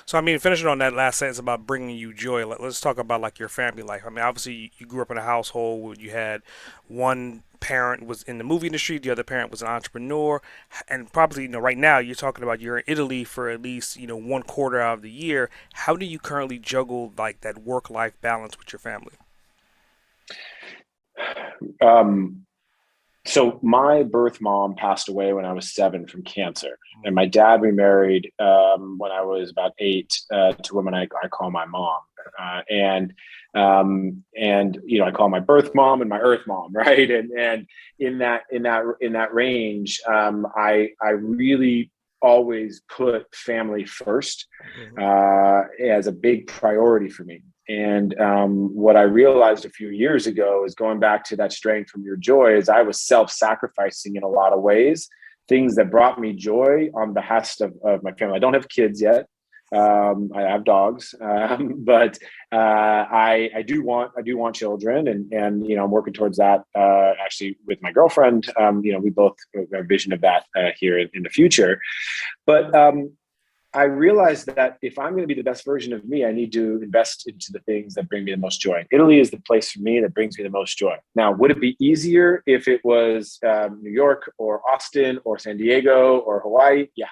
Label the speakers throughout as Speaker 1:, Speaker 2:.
Speaker 1: So I mean, finishing on that last sentence about bringing you joy, let's talk about like your family life. I mean, obviously you grew up in a household where you had one parent was in the movie industry, the other parent was an entrepreneur, and probably right now you're talking about you're in Italy for at least one quarter out of the year. How do you currently juggle like that work life balance with your family?
Speaker 2: Um, so my birth mom passed away when I was 7 from cancer, and my dad remarried when I was about 8 to a woman I call my mom, and I call my birth mom and my earth mom, right? And in that range, I really always put family first
Speaker 1: Hmm.
Speaker 2: as a big priority for me. And what I realized a few years ago is going back to that straying from your joy is I was self-sacrificing in a lot of ways, things that brought me joy on behest of my family. I don't have kids yet. I have dogs, but I do want children, and I'm working towards that actually with my girlfriend. We both have a vision of that here in the future, but I realized that if I'm going to be the best version of me, I need to invest into the things that bring me the most joy. Italy is the place for me that brings me the most joy. Now, would it be easier if it was New York or Austin or San Diego or Hawaii? Yeah,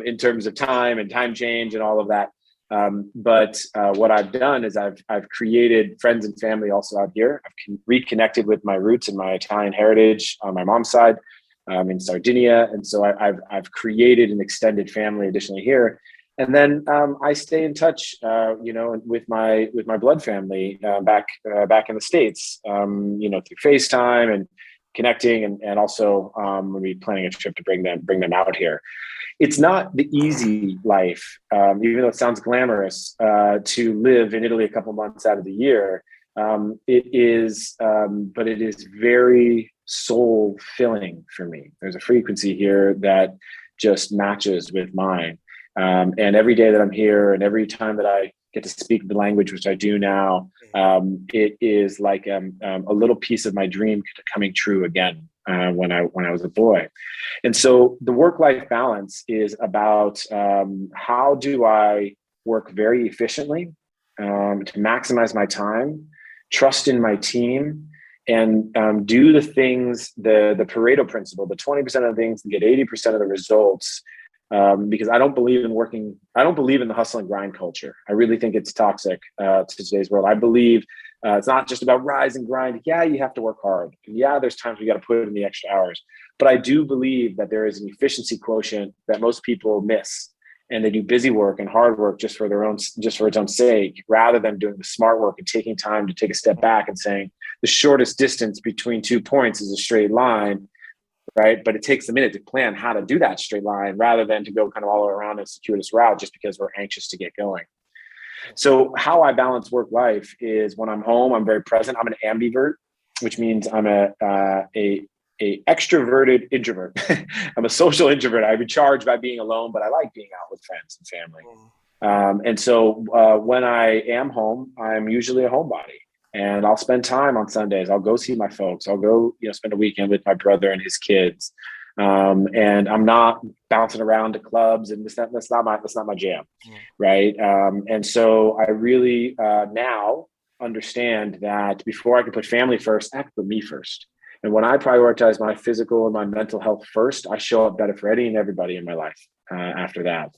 Speaker 2: in terms of time and time change and all of that. But what I've done is I've created friends and family also out here. I've reconnected with my roots and my Italian heritage on my mom's side in Sardinia, and so I've created an extended family additionally here, and then I stay in touch, with my blood family back in the States, through FaceTime and connecting, and also we'll be planning a trip to bring them out here. It's not the easy life, even though it sounds glamorous to live in Italy a couple months out of the year. It is, but it is very soul filling for me. There's a frequency here that just matches with mine. And every day that I'm here, and every time that I get to speak the language, which I do now, it is like a little piece of my dream coming true again when I was a boy. And so the work life balance is about how do I work very efficiently to maximize my time, trust in my team, and do the things, the Pareto principle, the 20% of the things and get 80% of the results. Because I don't believe in working, I don't believe in the hustle and grind culture. I really think it's toxic to today's world. I believe it's not just about rise and grind. Yeah, you have to work hard. Yeah, there's times we got to put in the extra hours. But I do believe that there is an efficiency quotient that most people miss, and they do busy work and hard work just for its own sake, rather than doing the smart work and taking time to take a step back and saying the shortest distance between 2 points is a straight line, right? But it takes a minute to plan how to do that straight line rather than to go kind of all around a circuitous route just because we're anxious to get going. So how I balance work life is when I'm home, I'm very present. I'm an ambivert, which means I'm a extroverted introvert. I'm a social introvert. I recharge by being alone, but I like being out with friends and family. And so when I am home, I'm usually a homebody, and I'll spend time on Sundays. I'll go see my folks. I'll go, spend a weekend with my brother and his kids. And I'm not bouncing around to clubs, and that's not my jam, right? And so I really now understand that before I can put family first, I have to put me first. And when I prioritize my physical and my mental health first, I show up better for any and everybody in my life after that.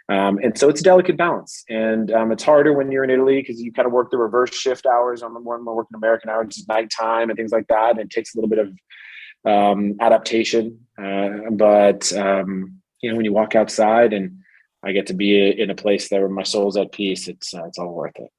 Speaker 2: And so it's a delicate balance, and it's harder when you're in Italy because you kind of work the reverse shift hours on the more working American hours, it's nighttime and things like that. And it takes a little bit of adaptation, but when you walk outside and I get to be in a place there where my soul's at peace, it's all worth it.